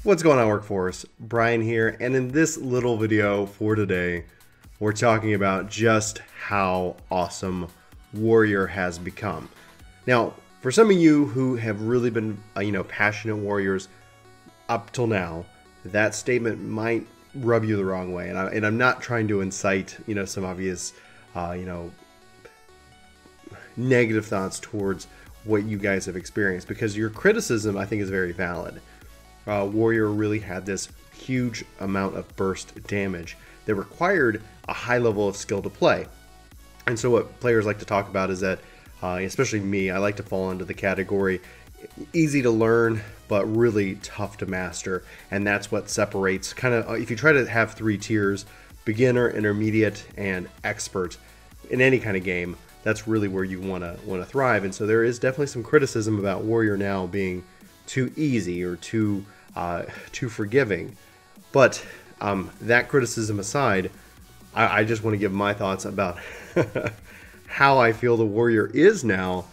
What's going on, Workforce? Brian here, and in this little video for today, we're talking about just how awesome Warrior has become. Now, for some of you who have really been, passionate Warriors up till now, that statement might rub you the wrong way, and I'm not trying to incite, some obvious, negative thoughts towards what you guys have experienced, because your criticism, I think, is very valid. Warrior really had this huge amount of burst damage that required a high level of skill to play. And so what players like to talk about is that, especially me, I like to fall into the category easy to learn, but really tough to master. And that's what separates kind of, if you try to have three tiers, beginner, intermediate, and expert in any kind of game, that's really where you want to thrive. And so there is definitely some criticism about Warrior now being too easy or too forgiving. But that criticism aside, I just want to give my thoughts about how I feel the Warrior is now,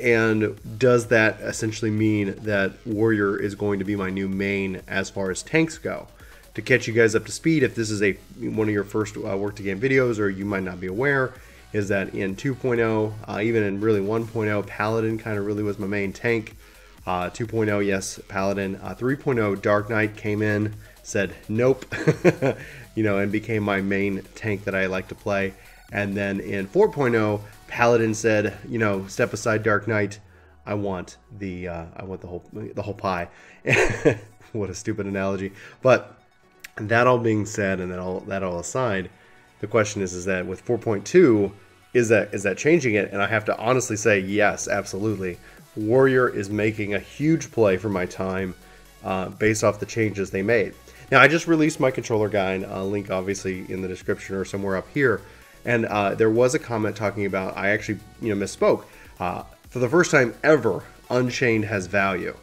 and does that essentially mean that Warrior is going to be my new main as far as tanks go? To catch you guys up to speed, if this is one of your first Work to Game videos, or you might not be aware, is that in 2.0, even in really 1.0, Paladin kind of really was my main tank. 2.0, yes, Paladin. 3.0, Dark Knight came in, said nope, and became my main tank that I like to play. And then in 4.0, Paladin said, step aside Dark Knight. I want the whole pie. What a stupid analogy. But that all being said, and that all aside, the question is that with 4.2, is that changing it? And I have to honestly say, yes, absolutely. Warrior is making a huge play for my time based off the changes they made. Now, I just released my controller guide, link obviously in the description or somewhere up here, and there was a comment talking about, I actually misspoke. For the first time ever, Unchained has value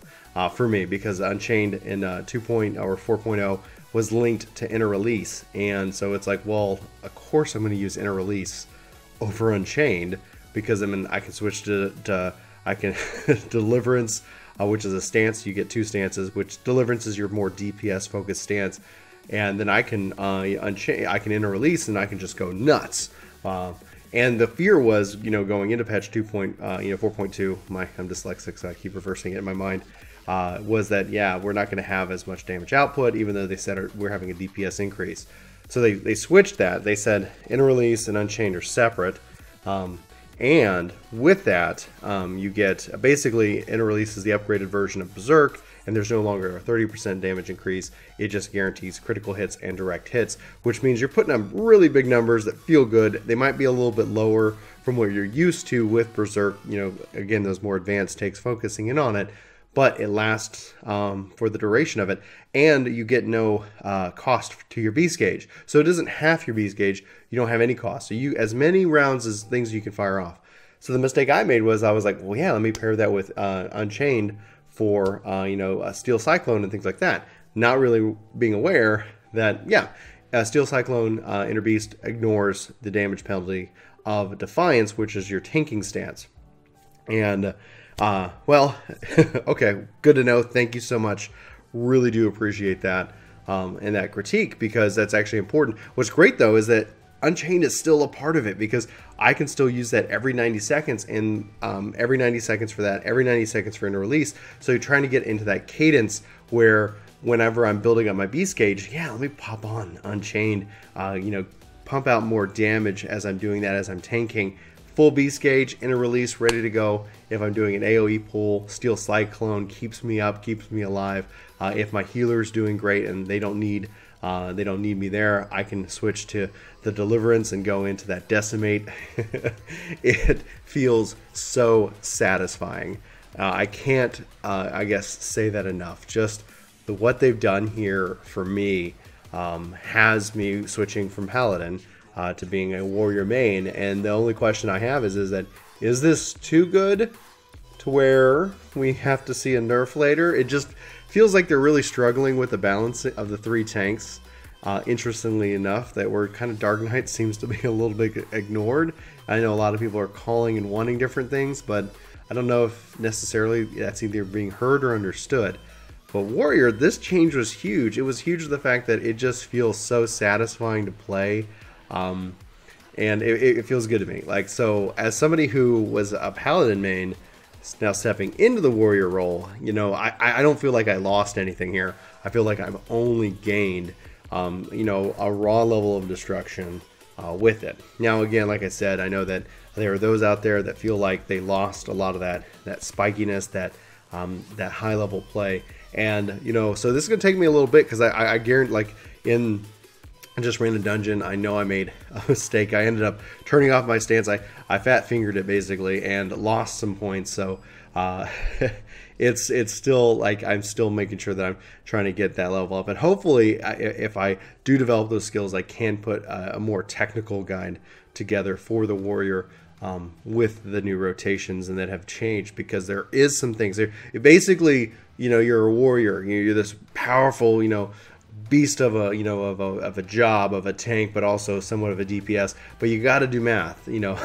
for me, because Unchained in 2.0 or 4.0 was linked to Inner Release, and so it's like, well, of course I'm going to use Inner Release over Unchained, because I can switch to I can Deliverance, which is a stance. You get two stances, which Deliverance is your more DPS focused stance, and then I can I can Inner Release, and I can just go nuts. And the fear was, going into patch 4.2. I'm dyslexic, so I keep reversing it in my mind. Was that, yeah, we're not going to have as much damage output, even though they said we're having a DPS increase. So they switched that. They said Inner Release and Unchained are separate. And with that, you get basically Inner Release is the upgraded version of Berserk, and there's no longer a 30% damage increase. It just guarantees critical hits and direct hits, which means you're putting up really big numbers that feel good. They might be a little bit lower from what you're used to with Berserk. Again, those more advanced takes focusing in on it, but it lasts for the duration of it, and you get no cost to your beast gauge. So it doesn't half your beast gauge. You don't have any cost. So you, as many rounds as things you can fire off. So the mistake I made was I was like, well, yeah, let me pair that with Unchained for a Steel Cyclone and things like that. Not really being aware that, yeah, Steel Cyclone Inner Beast ignores the damage penalty of Defiance, which is your tanking stance. And well, okay, good to know. Thank you so much. Really do appreciate that and that critique, because that's actually important. What's great though is that Unchained is still a part of it, because I can still use that every 90 seconds, and every 90 seconds for that, every 90 seconds for Inner Release. So you're trying to get into that cadence where whenever I'm building up my beast gauge, yeah, let me pop on Unchained, pump out more damage as I'm doing that, as I'm tanking. Full beast gauge, Inner Release, ready to go. If I'm doing an AoE pull, Steel Cyclone keeps me up, keeps me alive. If my healer's doing great and they don't need me there, I can switch to the Deliverance and go into that Decimate. It feels so satisfying. I can't, I guess, say that enough. Just what they've done here for me has me switching from Paladin to being a Warrior main, and the only question I have is this too good to where we have to see a nerf later? It just feels like they're really struggling with the balance of the three tanks. Interestingly enough, that where kind of Dark Knight seems to be a little bit ignored. I know a lot of people are calling and wanting different things, but I don't know if necessarily that's either being heard or understood. But Warrior, this change was huge. It was huge the fact that it just feels so satisfying to play. And it feels good to me. Like, so as somebody who was a Paladin main, now stepping into the Warrior role, you know, I don't feel like I lost anything here. I feel like I've only gained, you know, a raw level of destruction with it. Now, again, like I said, I know that there are those out there that feel like they lost a lot of that spikiness, that high level play. And, you know, so this is going to take me a little bit because I guarantee, like, I just ran a dungeon. I know I made a mistake. I ended up turning off my stance. I fat fingered it basically and lost some points. So it's still like I'm still making sure that I'm trying to get that level up. And hopefully, if I do develop those skills, I can put a more technical guide together for the Warrior with the new rotations and that have changed, because there is some things there. Basically, you know, you're a warrior. You're this powerful, you know, beast of a, you know, of a job, of a tank, but also somewhat of a DPS. But you got to do math. You know,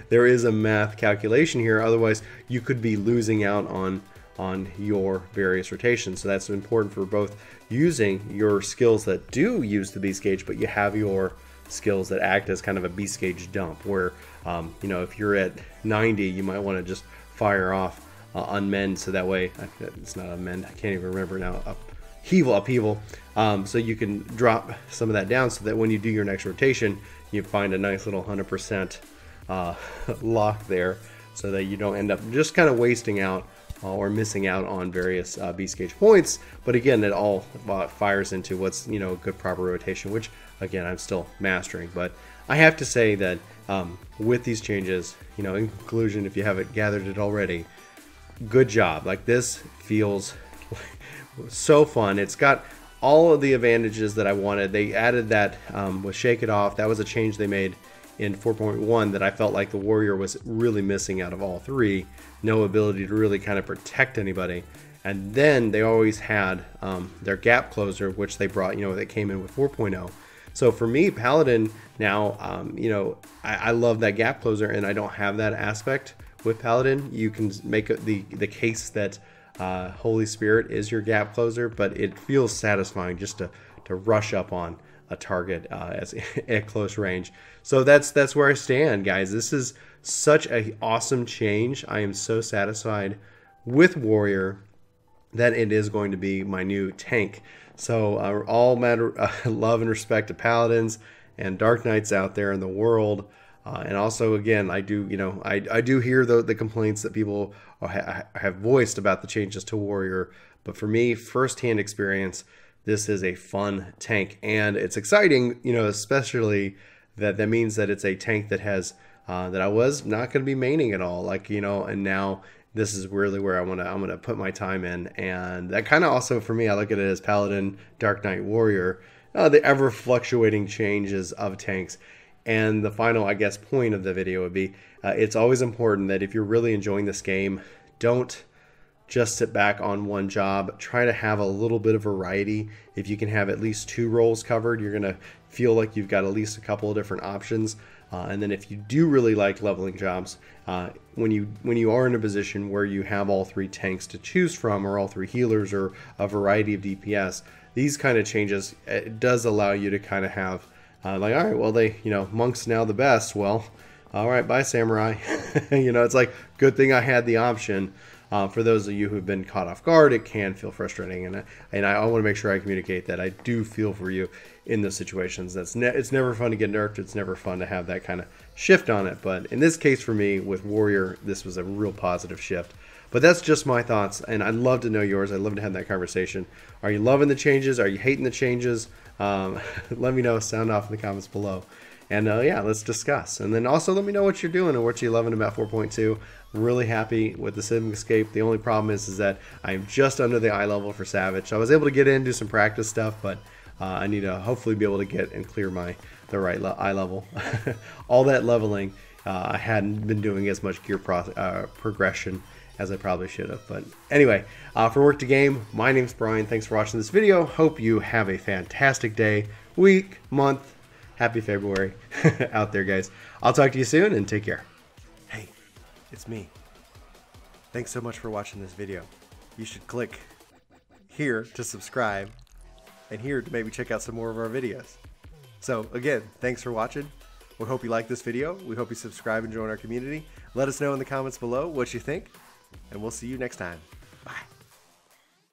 there is a math calculation here. Otherwise, you could be losing out on your various rotations. So that's important for both using your skills that do use the beast gauge, but you have your skills that act as kind of a beast gauge dump, where you know, if you're at 90, you might want to just fire off unmend, so that way it's not unmend, I can't even remember now, upheaval, so you can drop some of that down so that when you do your next rotation, you find a nice little 100% lock there, so that you don't end up just kind of wasting out or missing out on various beast gauge points. But again, it all fires into what's, you know, good proper rotation, which again I'm still mastering. But I have to say that with these changes, you know, in conclusion, if you haven't gathered it already, good job. Like, this feels so fun. It's got all of the advantages that I wanted. They added that with Shake It Off. That was a change they made in 4.1 that I felt like the Warrior was really missing out of all three. No ability to really kind of protect anybody. And then they always had their gap closer, which they brought, you know, that came in with 4.0. So for me, Paladin now, you know, I love that gap closer, and I don't have that aspect with Paladin. You can make the case that Holy Spirit is your gap closer, but it feels satisfying just to rush up on a target at close range. So that's where I stand, guys. This is such an awesome change. I am so satisfied with Warrior that it is going to be my new tank. So all matter love and respect to Paladins and Dark Knights out there in the world. And also, again, I do, you know, I do hear the complaints that people have voiced about the changes to Warrior. But for me, firsthand experience, this is a fun tank, and it's exciting, you know, especially that means that it's a tank that has that I was not going to be maining at all, like, you know, and now this is really where I'm gonna put my time in. And that kind of also, for me, I look at it as Paladin, Dark Knight, Warrior, the ever fluctuating changes of tanks. And the final, I guess, point of the video would be, it's always important that if you're really enjoying this game, don't just sit back on one job. Try to have a little bit of variety. If you can have at least 2 roles covered, you're gonna feel like you've got at least a couple of different options. And then if you do really like leveling jobs, when you are in a position where you have all 3 tanks to choose from, or all 3 healers, or a variety of DPS, these kind of changes, it does allow you to kind of have like, all right, well, you know, monk's now the best. Well, all right, bye, samurai. You know, it's like, good thing I had the option. For those of you who've been caught off guard, it can feel frustrating, and I want to make sure I communicate that I do feel for you in those situations. It's never fun to get nerfed. It's never fun to have that kind of shift on it. But in this case, for me, with Warrior, this was a real positive shift. But that's just my thoughts, and I'd love to know yours. I'd love to have that conversation. Are you loving the changes? Are you hating the changes? Let me know. Sound off in the comments below. And yeah, let's discuss. And then also let me know what you're doing and what you're loving about 4.2. I'm really happy with the Sim Escape. The only problem is that I'm just under the eye level for Savage. I was able to get in, do some practice stuff, but I need to hopefully be able to get and clear the right eye level. All that leveling, I hadn't been doing as much gear progression as I probably should have. But anyway, for Work to Game, my name's Brian. Thanks for watching this video. Hope you have a fantastic day, week, month. Happy February out there, guys. I'll talk to you soon, and take care. Hey, it's me. Thanks so much for watching this video. You should click here to subscribe, and here to maybe check out some more of our videos. So again, thanks for watching. We hope you like this video. We hope you subscribe and join our community. Let us know in the comments below what you think, and we'll see you next time.